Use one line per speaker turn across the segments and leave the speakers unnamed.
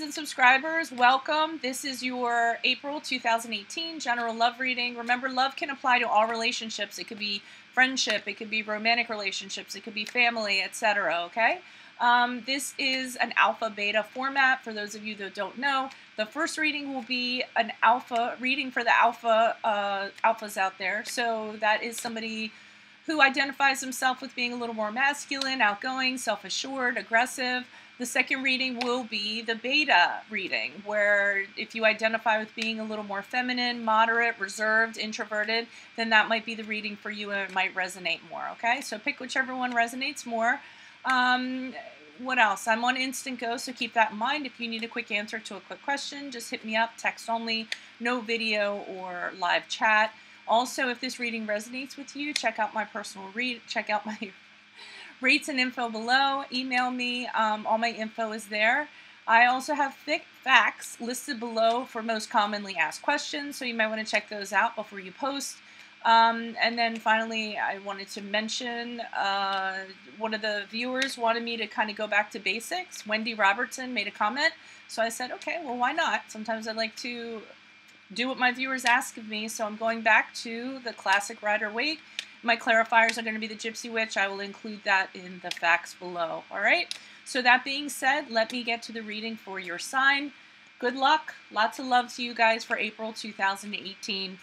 and subscribers, welcome. This is your April 2018 general love reading. Remember, love can apply to all relationships. It could be friendship, it could be romantic relationships, it could be family, etc. Okay? This is an alpha beta format. For those of you that don't know, the first reading will be an alpha reading for the alphas out there. So that is somebody who identifies himself with being a little more masculine, outgoing, self-assured, aggressive. The second reading will be the beta reading, where if you identify with being a little more feminine, moderate, reserved, introverted, then that might be the reading for you and it might resonate more, okay? So pick whichever one resonates more. What else? I'm on Instant Go, so keep that in mind. If you need a quick answer to a quick question, just hit me up, text only, no video or live chat. Also, if this reading resonates with you, check out my personal check out my rates and info below. Email me. All my info is there. I also have FAQS listed below for most commonly asked questions, so you might want to check those out before you post. And then finally, I wanted to mention one of the viewers wanted me to kind of go back to basics. Wendy Robertson made a comment, so I said, okay, well, why not? Sometimes I'd like to do what my viewers ask of me, so I'm going back to the classic Rider Waite. My clarifiers are going to be the Gypsy Witch. I will include that in the FAQs below. All right? So that being said, let me get to the reading for your sign. Good luck. Lots of love to you guys for April 2018.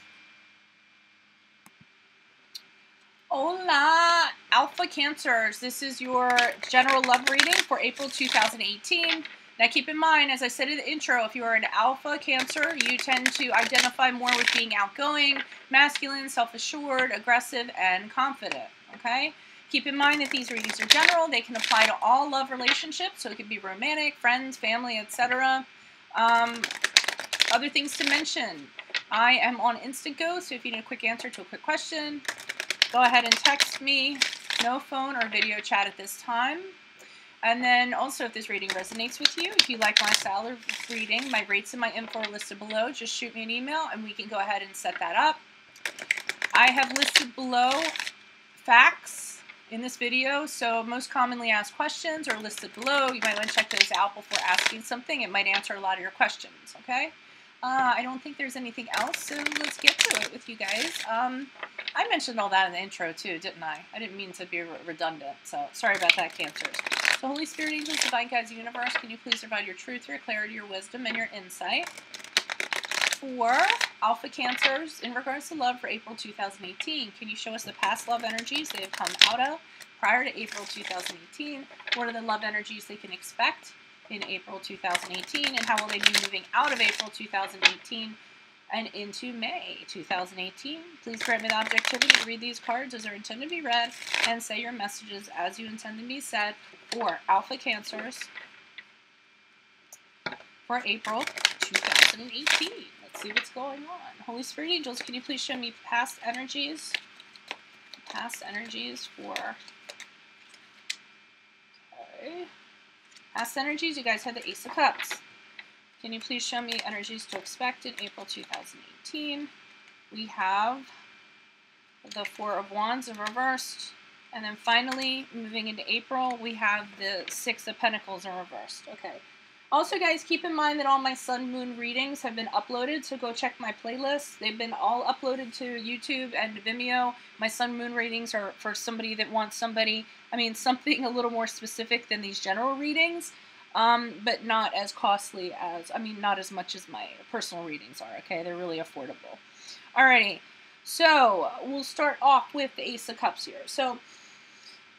Hola, Alpha Cancers. This is your general love reading for April 2018. Now keep in mind, as I said in the intro, if you are an Alpha Cancer, you tend to identify more with being outgoing, masculine, self-assured, aggressive, and confident, okay? Keep in mind that these readings are general. They can apply to all love relationships, so it could be romantic, friends, family, etc. Other things to mention. I am on Instant Go, so if you need a quick answer to a quick question, go ahead and text me. No phone or video chat at this time. And then also, if this reading resonates with you, if you like my style of reading, my rates and my info are listed below. Just shoot me an email and we can go ahead and set that up. I have listed below FAQs in this video, so most commonly asked questions are listed below. You might want to check those out before asking something. It might answer a lot of your questions, okay? I don't think there's anything else, so let's get to it with you guys. I mentioned all that in the intro too, didn't I? I didn't mean to be redundant, so sorry about that, Cancers. So Holy Spirit, Angels, Divine Guides, Universe, can you please provide your truth, your clarity, your wisdom, and your insight for Alpha Cancers in regards to love for April 2018? Can you show us the past love energies they have come out of prior to April 2018? What are the love energies they can expect in April 2018, and how will they be moving out of April 2018 and into May 2018? Please grant me the objectivity to read these cards as they're intended to be read, and say your messages as you intend to be said for Alpha Cancers for April 2018. Let's see what's going on. Holy Spirit, Angels, can you please show me past energies? Past energies for... Okay. Past energies, you guys had the Ace of Cups. Can you please show me energies to expect in April 2018? We have the Four of Wands in reversed. And then finally, moving into April, we have the Six of Pentacles in reversed. Okay. Also, guys, keep in mind that all my Sun Moon readings have been uploaded, so go check my playlist. They've been all uploaded to YouTube and Vimeo. My Sun Moon readings are for somebody that wants something a little more specific than these general readings, but not as costly as, not as much as my personal readings are, okay? They're really affordable. Alrighty, so we'll start off with the Ace of Cups here. So,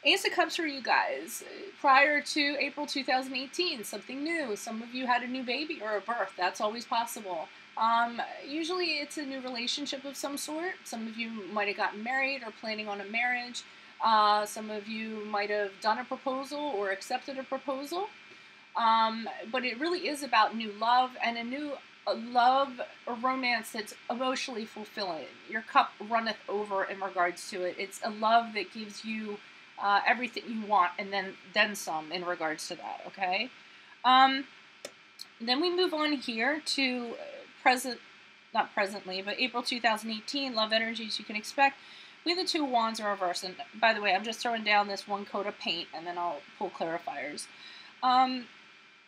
Ace of Cups for you guys, prior to April 2018, something new. Some of you had a new baby or a birth. That's always possible. Usually it's a new relationship of some sort. Some of you might have gotten married or planning on a marriage. Some of you might have done a proposal or accepted a proposal. But it really is about new love, and a love or romance that's emotionally fulfilling. Your cup runneth over in regards to it. It's a love that gives you everything you want, and then some in regards to that, okay? Then we move on here to not presently, but April 2018, love energies you can expect. We have the Two of Wands in reverse, and by the way, I'm just throwing down this one coat of paint, and then I'll pull clarifiers.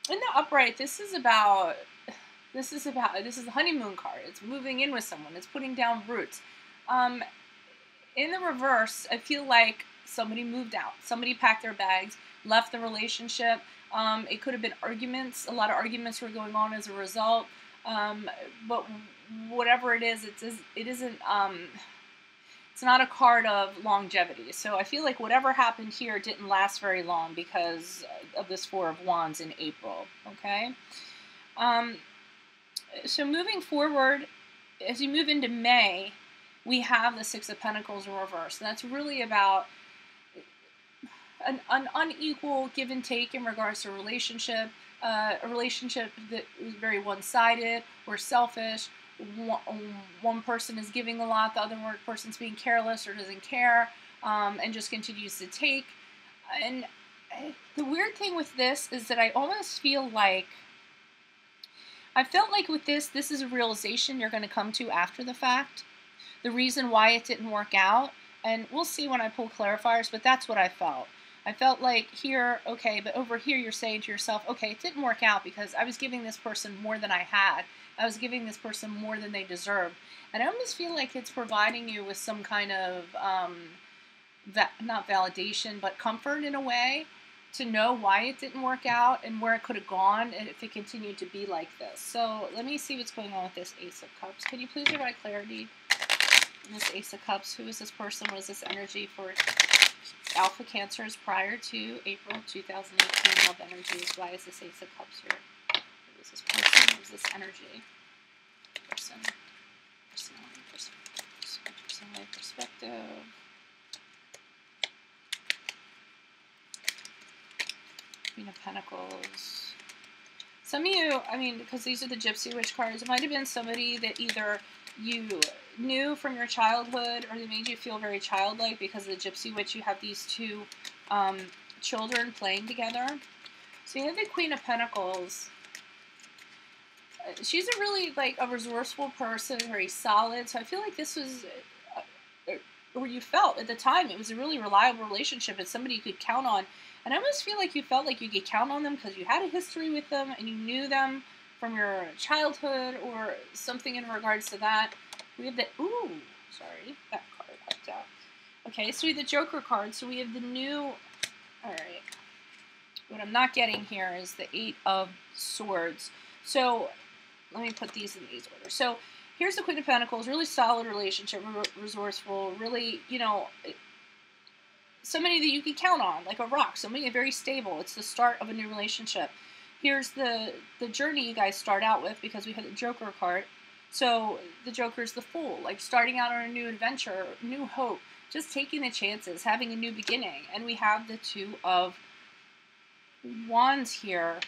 In the upright, this is the honeymoon card. It's moving in with someone. It's putting down roots. In the reverse, I feel like somebody moved out. Somebody packed their bags, left the relationship. It could have been arguments. A lot of arguments were going on as a result. But whatever it is, it isn't. It's not a card of longevity. So I feel like whatever happened here didn't last very long because of this Four of Wands in April. Okay. So moving forward, as you move into May, we have the Six of Pentacles in reverse. And that's really about an unequal give and take in regards to a relationship that was very one-sided or selfish. One person is giving a lot, the other person's being careless or doesn't care, and just continues to take. And the weird thing with this is that I almost feel like, I felt like with this is a realization you're going to come to after the fact. The reason why it didn't work out, and we'll see when I pull clarifiers, but that's what I felt. I felt like here, okay, but over here you're saying to yourself, okay, it didn't work out because I was giving this person more than I had. I was giving this person more than they deserved. And I almost feel like it's providing you with some kind of, not validation, but comfort in a way to know why it didn't work out and where it could have gone and if it continued to be like this. So let me see what's going on with this Ace of Cups. Can you please provide clarity on this Ace of Cups? Who is this person? What is this energy for Alpha Cancers prior to April 2018? Love energies. Why is this Ace of Cups here? Who is this person? What is this energy? Personality perspective. Queen of Pentacles. Some of you, I mean, because these are the Gypsy Witch cards, it might have been somebody that either you knew from your childhood or they made you feel very childlike because of the Gypsy Witch. You have these two children playing together. So you have the Queen of Pentacles. She's a really, like, a resourceful person, very solid. So I feel like this was, or you felt at the time, it was a really reliable relationship and somebody you could count on. And I almost feel like you felt like you could count on them because you had a history with them and you knew them from your childhood or something in regards to that. We have the, ooh, sorry, that card popped out. Okay, so we have the Joker card. So we have the new, all right. What I'm not getting here is the Eight of Swords. So let me put these in these order. So here's the Queen of Pentacles, really solid relationship, resourceful, really, you know, somebody that you can count on, like a rock, somebody very stable. It's the start of a new relationship. Here's the journey you guys start out with because we had the Joker card. So the Joker's the Fool, like starting out on a new adventure, new hope, just taking the chances, having a new beginning. And we have the Two of Wands here.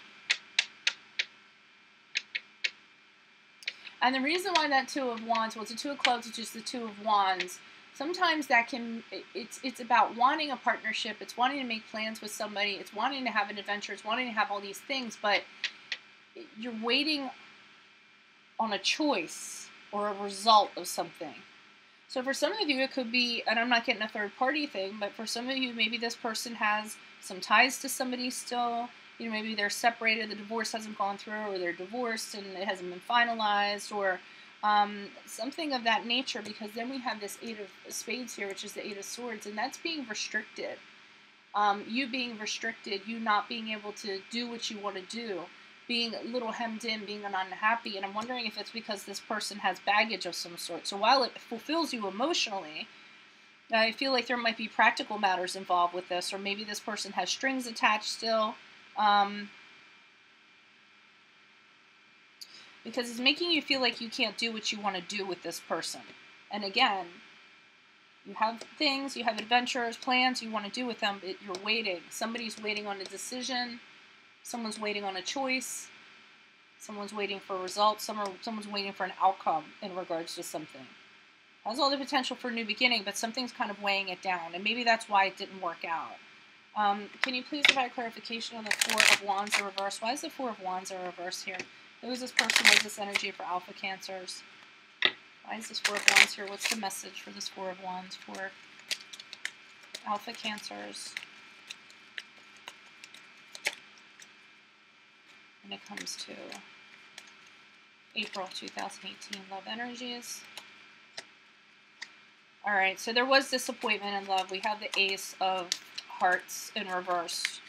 And the reason why that Two of Wands, well, it's a Two of Clubs, which is the Two of Wands. Sometimes that can, it's about wanting a partnership, it's wanting to make plans with somebody, it's wanting to have an adventure, it's wanting to have all these things, but you're waiting on a choice or a result of something. So for some of you, it could be, and I'm not getting a third party thing, but for some of you, maybe this person has some ties to somebody still. You know, maybe they're separated, the divorce hasn't gone through, or they're divorced and it hasn't been finalized, or something of that nature, because then we have this Eight of Spades here, which is the Eight of Swords, and that's being restricted. You being restricted, you not being able to do what you want to do, being a little hemmed in, being unhappy, and I'm wondering if it's because this person has baggage of some sort. So while it fulfills you emotionally, I feel like there might be practical matters involved with this, or maybe this person has strings attached still. Because it's making you feel like you can't do what you want to do with this person. And again, you have things, you have adventures, plans you want to do with them, but you're waiting. Somebody's waiting on a decision. Someone's waiting on a choice. Someone's waiting for a result. Someone's waiting for an outcome in regards to something. It has all the potential for a new beginning, but something's kind of weighing it down. And maybe that's why it didn't work out. Can you please provide clarification on the Four of Wands in reverse? Why is the Four of Wands in reverse here? Who is this person? What is this energy for Alpha Cancers? Why is this Four of Wands here? What's the message for this Four of Wands for Alpha Cancers? when it comes to April 2018 love energies. All right, so there was disappointment in love. We have the Ace of Hearts in reverse.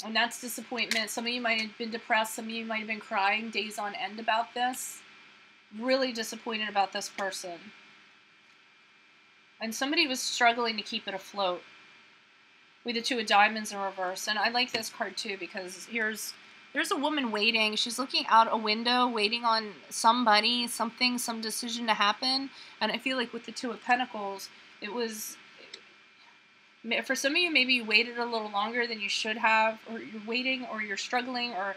And that's disappointment. Some of you might have been depressed. Some of you might have been crying days on end about this. Really disappointed about this person. And somebody was struggling to keep it afloat with the Two of Diamonds in reverse. And I like this card too because there's a woman waiting. She's looking out a window, waiting on somebody, something, some decision to happen. And I feel like with the Two of Pentacles, it was, for some of you, maybe you waited a little longer than you should have, or you're waiting, or you're struggling, or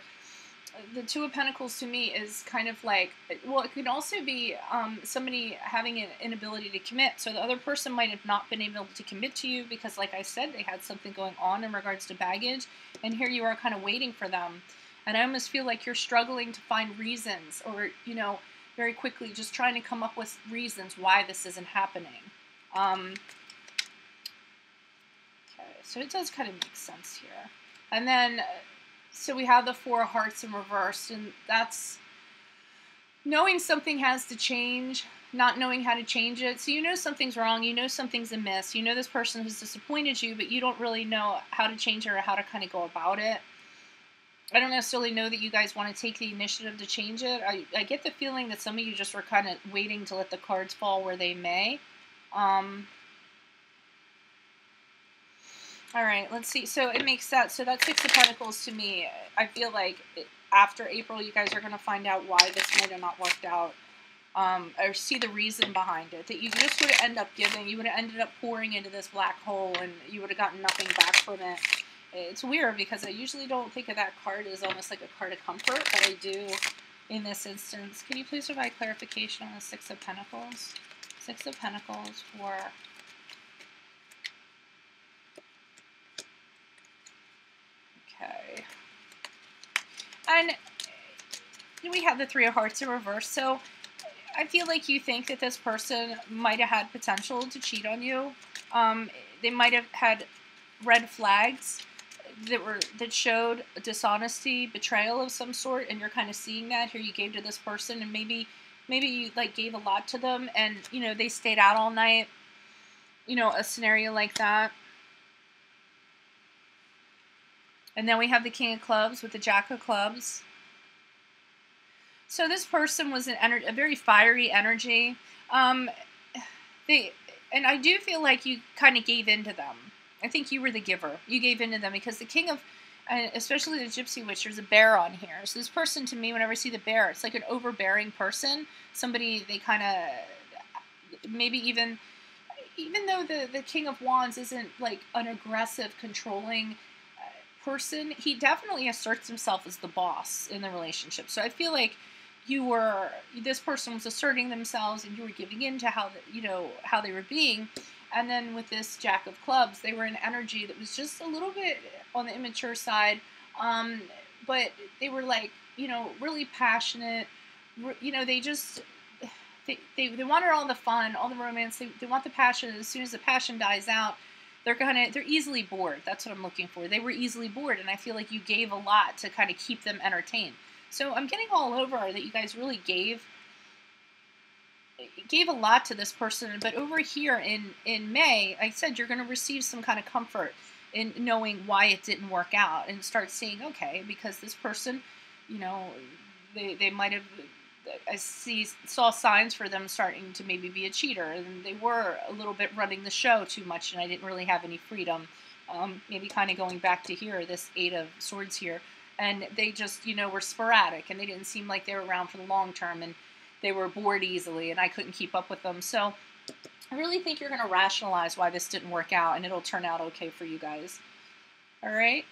the Two of Pentacles to me is kind of like, well, it could also be somebody having an inability to commit. So the other person might have not been able to commit to you because, like I said, they had something going on in regards to baggage. And here you are kind of waiting for them. And I almost feel like you're struggling to find reasons, or, you know, very quickly just trying to come up with reasons why this isn't happening. Okay, so it does kind of make sense here. And then, so we have the Four of Hearts in reverse, and that's knowing something has to change, not knowing how to change it. So you know something's wrong, you know something's amiss, you know this person has disappointed you, but you don't really know how to change it or how to kind of go about it. I don't necessarily know that you guys want to take the initiative to change it. I get the feeling that some of you just were kind of waiting to let the cards fall where they may. All right, let's see. So it makes sense. So that Six of Pentacles to me, I feel like after April, you guys are going to find out why this might have not worked out. Or see the reason behind it. That you just would have ended up giving, you would have ended up pouring into this black hole and you would have gotten nothing back from it. It's weird because I usually don't think of that card as almost like a card of comfort, but I do in this instance. Can you please provide clarification on the Six of Pentacles? Six of Pentacles for... Okay. And we have the Three of Hearts in reverse, so I feel like you think that this person might have had potential to cheat on you. They might have had red flags that showed dishonesty, betrayal of some sort, and you're kind of seeing that here. You gave to this person, and maybe you like gave a lot to them, and you know they stayed out all night. You know, a scenario like that. And then we have the King of Clubs with the Jack of Clubs. So this person was a very fiery energy. And I do feel like you kind of gave in to them. I think you were the giver. You gave in to them because the King of, especially the Gypsy Witch, there's a bear on here. So this person, to me, whenever I see the bear, it's like an overbearing person. Somebody they kind of, maybe even though the King of Wands isn't like an aggressive, controlling person, he definitely asserts himself as the boss in the relationship. So I feel like this person was asserting themselves and you were giving in to how they were being. And then with this Jack of Clubs, they were an energy that was just a little bit on the immature side, but they were like, you know, really passionate. You know, they wanted all the fun, all the romance. They want the passion. And as soon as the passion dies out, they're easily bored. That's what I'm looking for. They were easily bored, and I feel like you gave a lot to kind of keep them entertained. So I'm getting all over that you guys really gave a lot to this person, but over here in May, I said you're going to receive some kind of comfort in knowing why it didn't work out and start seeing, okay, because this person, you know, they might have, I saw signs for them starting to maybe be a cheater, and they were a little bit running the show too much, and I didn't really have any freedom. Maybe kind of going back to here, this Eight of Swords here, and they just, you know, were sporadic, and they didn't seem like they were around for the long term, and they were bored easily, and I couldn't keep up with them. So I really think you're going to rationalize why this didn't work out, and it'll turn out okay for you guys. All right?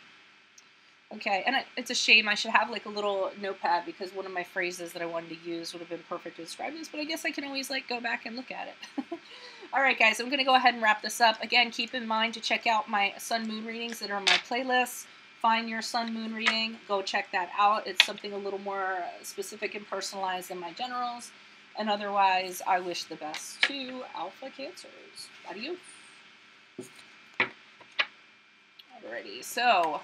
Okay, and it's a shame. I should have like a little notepad because one of my phrases that I wanted to use would have been perfect to describe this, but I guess I can always like go back and look at it. All right, guys, I'm going to go ahead and wrap this up. Again, keep in mind to check out my sun moon readings that are on my playlist. Find your sun moon reading. Go check that out. It's something a little more specific and personalized than my generals. And otherwise, I wish the best to Alpha Cancers. Adios. Alrighty, so...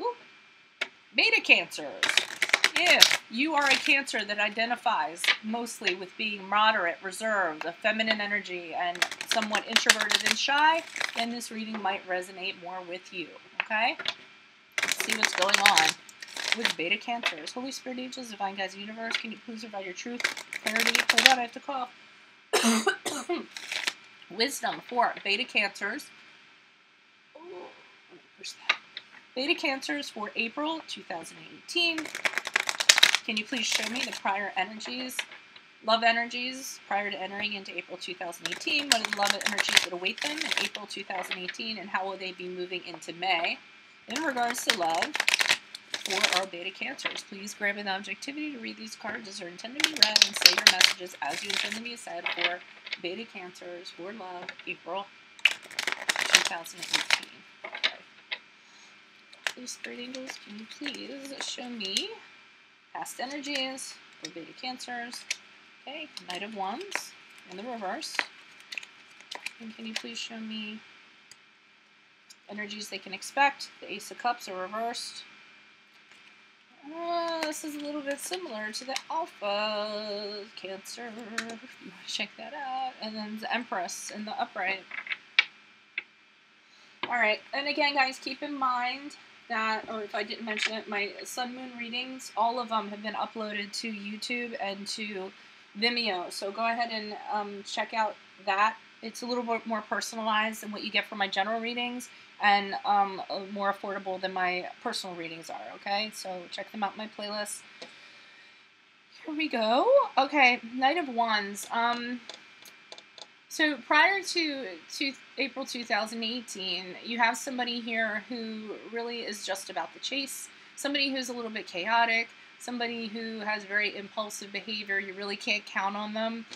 Ooh. Beta Cancers. If you are a Cancer that identifies mostly with being moderate, reserved, a feminine energy, and somewhat introverted and shy, then this reading might resonate more with you, okay? Let's see what's going on with Beta Cancers. Holy Spirit, Angels, Divine Guides, Universe, can you please provide your truth, clarity? Hold on, I have to cough. Wisdom for Beta Cancers. Beta Cancers for April 2018. Can you please show me the prior energies, love energies, prior to entering into April 2018? What are the love energies that await them in April 2018, and how will they be moving into May? In regards to love for our Beta Cancers, please grab an objectivity to read these cards as they're intended to be read, and say your messages as you intend to be said for Beta Cancers for love, April 2018. Okay. Please, Spirit Angels, can you please show me past energies for Beta Cancers? Okay, Knight of Wands in the reverse. And can you please show me energies they can expect? The Ace of Cups are reversed. This is a little bit similar to the Alpha Cancer. You want to check that out. And then the Empress in the upright. Alright, and again, guys, keep in mind that, or if I didn't mention it, my Sun Moon readings, all of them have been uploaded to YouTube and to Vimeo. So go ahead and check out that. It's a little bit more personalized than what you get from my general readings, and more affordable than my personal readings are, okay? So check them out in my playlist. Here we go. Okay, Knight of Wands. So prior to April 2018, you have somebody here who really is just about the chase, somebody who's a little bit chaotic, somebody who has very impulsive behavior. You really can't count on them.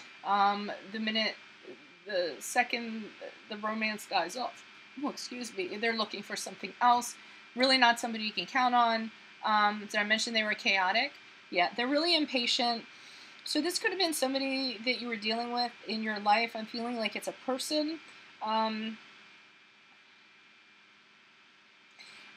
The second the romance dies off, oh, excuse me, they're looking for something else. Really not somebody you can count on. Did I mention they were chaotic? Yeah, they're really impatient. So this could have been somebody that you were dealing with in your life. I'm feeling like it's a person. And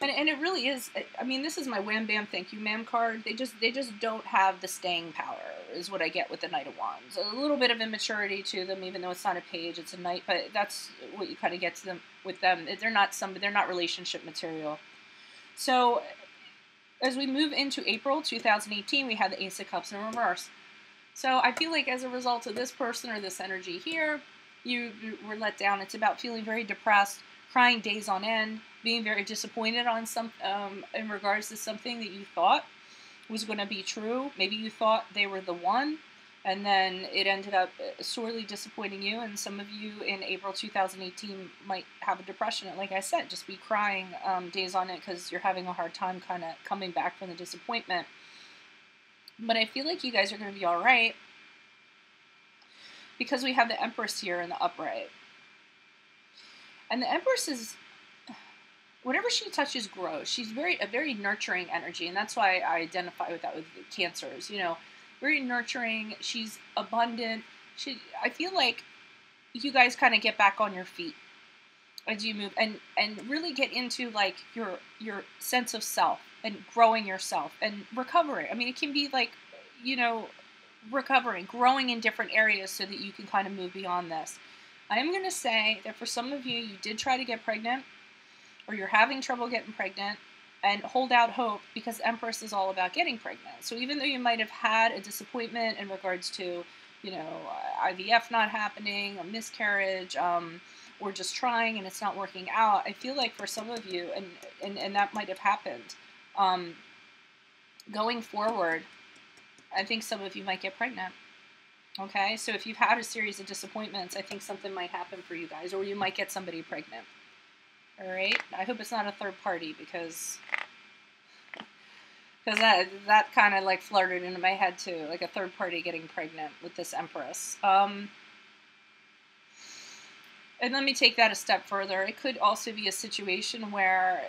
it really is, I mean, this is my wham bam thank you ma'am card. They just don't have the staying power, is what I get with the Knight of Wands. A little bit of immaturity to them, even though it's not a page, it's a knight, but that's what you kind of get to them with them. They're not relationship material. So as we move into April 2018, we have the Ace of Cups in reverse. So I feel like as a result of this person or this energy here, you were let down. It's about feeling very depressed, crying days on end, being very disappointed on in regards to something that you thought was going to be true. Maybe you thought they were the one, and then it ended up sorely disappointing you. And some of you in April 2018 might have a depression. Like I said, just be crying days on it because you're having a hard time kind of coming back from the disappointment. But I feel like you guys are going to be all right because we have the Empress here in the upright. And the Empress is, whatever she touches grows. She's a very nurturing energy, and that's why I identify with that with the Cancers. You know, very nurturing. She's abundant. I feel like you guys kind of get back on your feet as you move, and really get into like your sense of self and growing yourself and recovering. I mean, it can be like, you know, recovering, growing in different areas so that you can kind of move beyond this. I am going to say that for some of you, you did try to get pregnant, or you're having trouble getting pregnant, and hold out hope, because Empress is all about getting pregnant. So even though you might have had a disappointment in regards to, you know, IVF not happening, a miscarriage, or just trying and it's not working out, I feel like for some of you, and that might have happened, going forward, I think some of you might get pregnant. Okay, so if you've had a series of disappointments, I think something might happen for you guys, or you might get somebody pregnant. All right, I hope it's not a third party, because that kind of like flirted into my head too, like a third party getting pregnant with this Empress. And let me take that a step further. It could also be a situation where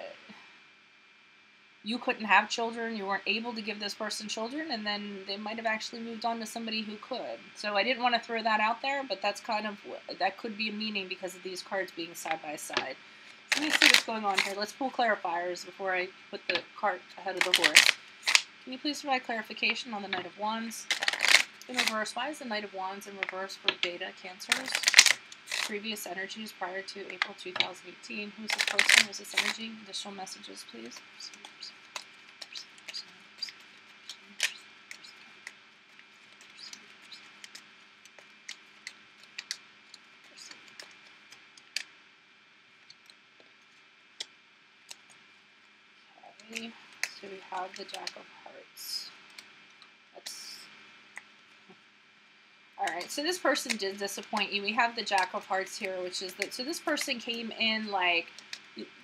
you couldn't have children, you weren't able to give this person children, and then they might have actually moved on to somebody who could. So I didn't want to throw that out there, but that's kind of, that could be a meaning because of these cards being side by side. Let me see what's going on here. Let's pull clarifiers before I put the cart ahead of the horse. Can you please provide clarification on the Knight of Wands? In reverse, why is the Knight of Wands in reverse for Beta Cancers? Previous energies prior to April 2018. Who's this person? Who's this energy? Additional messages, please. Okay, so we have the Jack of Hearts. Alright, so this person did disappoint you. We have the Jack of Hearts here, which is that, so this person came in like,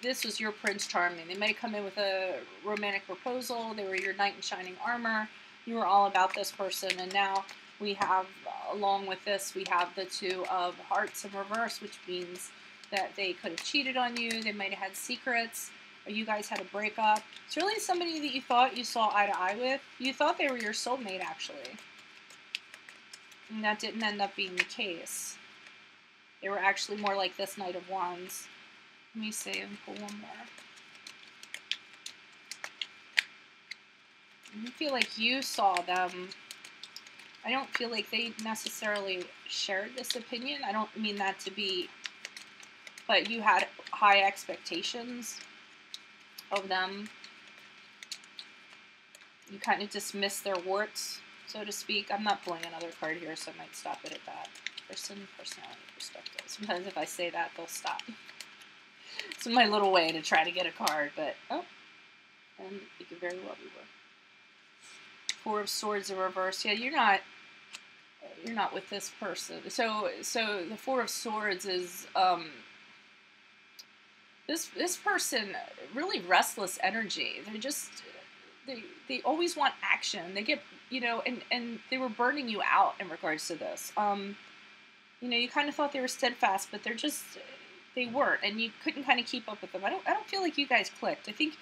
this was your Prince Charming. They might have come in with a romantic proposal. They were your knight in shining armor. You were all about this person, and now we have, along with this, we have the Two of Hearts in reverse, which means that they could have cheated on you. They might have had secrets, or you guys had a breakup. It's really somebody that you thought you saw eye to eye with. You thought they were your soulmate, actually. And that didn't end up being the case. They were actually more like this Knight of Wands. Let me see and pull one more. I feel like you saw them. I don't feel like they necessarily shared this opinion. I don't mean that to be, but you had high expectations of them. You kind of dismissed their warts, so to speak. I'm not pulling another card here, so I might stop it at that. Person, personality, perspective. Sometimes if I say that, they'll stop. It's my little way to try to get a card, but, oh, and it could very well be one. Four of Swords in reverse. Yeah, you're not with this person. So the Four of Swords is, this person, really restless energy. They're just, they always want action. They get, you know, and they were burning you out in regards to this. You know, you kind of thought they were steadfast, but they're just, they weren't, and you couldn't kind of keep up with them. I don't feel like you guys clicked. I think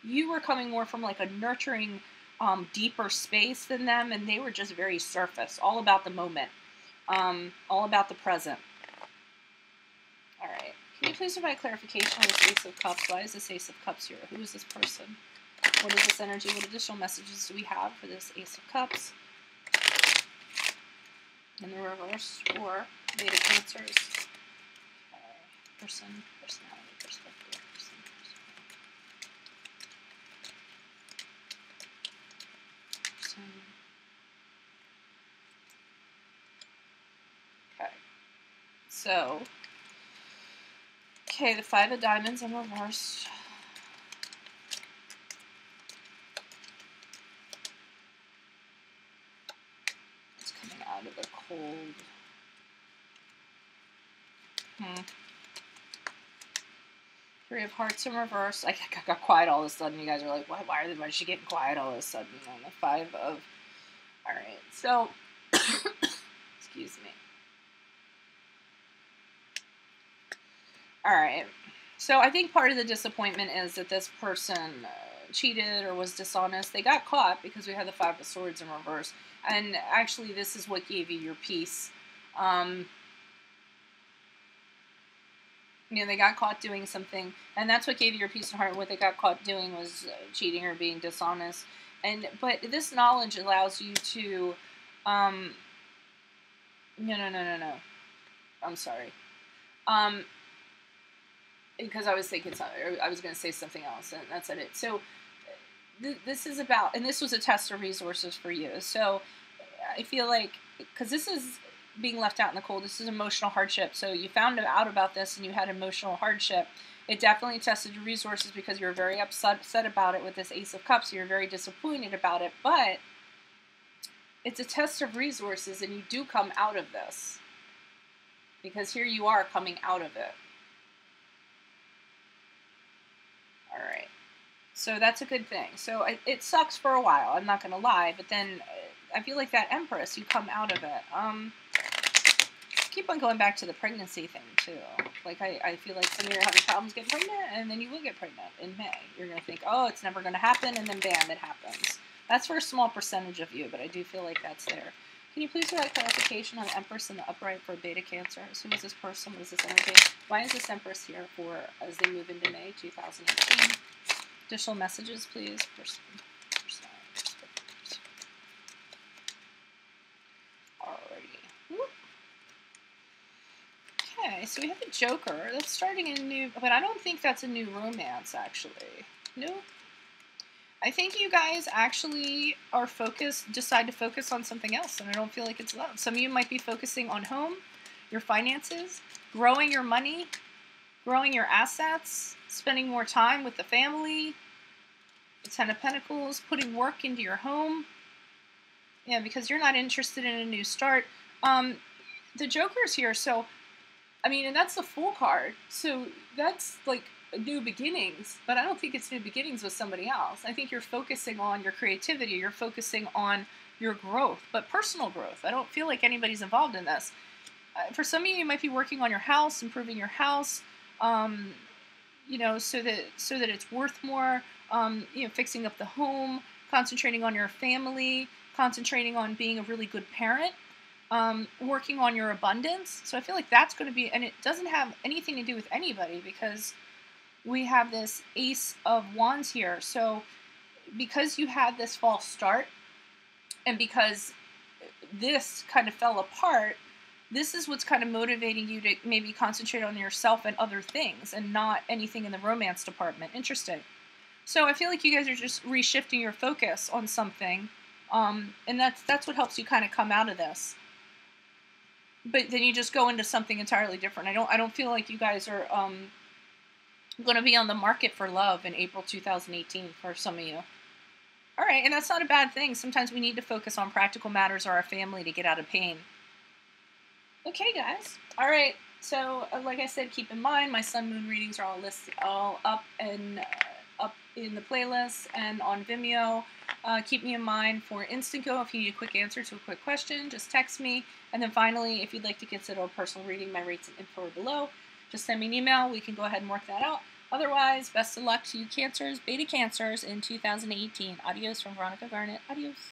you were coming more from like a nurturing, deeper space than them, and they were just very surface, all about the moment, all about the present. All right. Can you please provide clarification on this Ace of Cups? Why is this Ace of Cups here? Who is this person? What is this energy? What additional messages do we have for this Ace of Cups? In the reverse, or Beta Cancers. Person, personality, perspective. Person, personality. Okay. So, okay, the Five of Diamonds in reverse. It's coming out of the cold. Three of Hearts in reverse. I got quiet all of a sudden. You guys are like, why is she getting quiet all of a sudden? And the Five of... Alright, so... excuse me. Alright, so I think part of the disappointment is that this person cheated or was dishonest. They got caught because we had the Five of Swords in reverse. And actually, this is what gave you your peace. You know, they got caught doing something, and that's what gave you your peace of heart. What they got caught doing was cheating or being dishonest. But this knowledge allows you to, no. I'm sorry. Because I was thinking something, I was going to say something else, and that's it. So this is about, and this was a test of resources for you. So I feel like, because this is being left out in the cold, this is emotional hardship. So you found out about this and you had emotional hardship. It definitely tested your resources because you were very upset about it with this Ace of Cups. You're very disappointed about it, but it's a test of resources, and you do come out of this because here you are coming out of it. All right. So that's a good thing. So it sucks for a while, I'm not going to lie, but then I feel like that Empress, you come out of it. Keep on going back to the pregnancy thing, too. Like, I feel like some of you are having problems getting pregnant, and then you will get pregnant in May. You're going to think, oh, it's never going to happen, and then bam, it happens. That's for a small percentage of you, but I do feel like that's there. Can you please provide clarification on Empress and the upright for Beta Cancers? Who is this person? What is this energy? Why is this Empress here for as they move into May 2018? Additional messages, please. Alrighty. Okay, so we have a Joker. That's starting a new, but I don't think that's a new romance, actually. No. I think you guys actually are decide to focus on something else, and I don't feel like it's love. Some of you might be focusing on home, your finances, growing your money, growing your assets, spending more time with the family, the Ten of Pentacles, putting work into your home. Yeah, because you're not interested in a new start. The Joker's here, so, I mean, and that's the Fool card, so that's like new beginnings, but I don't think it's new beginnings with somebody else. I think you're focusing on your creativity, you're focusing on your growth, but personal growth. I don't feel like anybody's involved in this. For some of you, you might be working on your house, improving your house, you know, so that it's worth more, you know, fixing up the home, concentrating on your family, concentrating on being a really good parent, working on your abundance. So I feel like that's going to be, and it doesn't have anything to do with anybody because we have this Ace of Wands here. So because you had this false start and because this kind of fell apart, this is what's kind of motivating you to maybe concentrate on yourself and other things and not anything in the romance department. Interesting. So I feel like you guys are just reshifting your focus on something, and that's what helps you kind of come out of this. But then you just go into something entirely different. I don't feel like you guys are going to be on the market for love in April 2018 for some of you. All right, and that's not a bad thing. Sometimes we need to focus on practical matters or our family to get out of pain. Okay, guys. All right, so like I said, keep in mind my sun moon readings are all up in the playlist and on Vimeo. Keep me in mind for Instant Go if you need a quick answer to a quick question. Just text me. And then finally, if you'd like to consider a personal reading, my rates and info are below. Just send me an email. We can go ahead and work that out. Otherwise, best of luck to you Cancers, Beta Cancers in 2018. Adios from Veronica Garnet. Adios.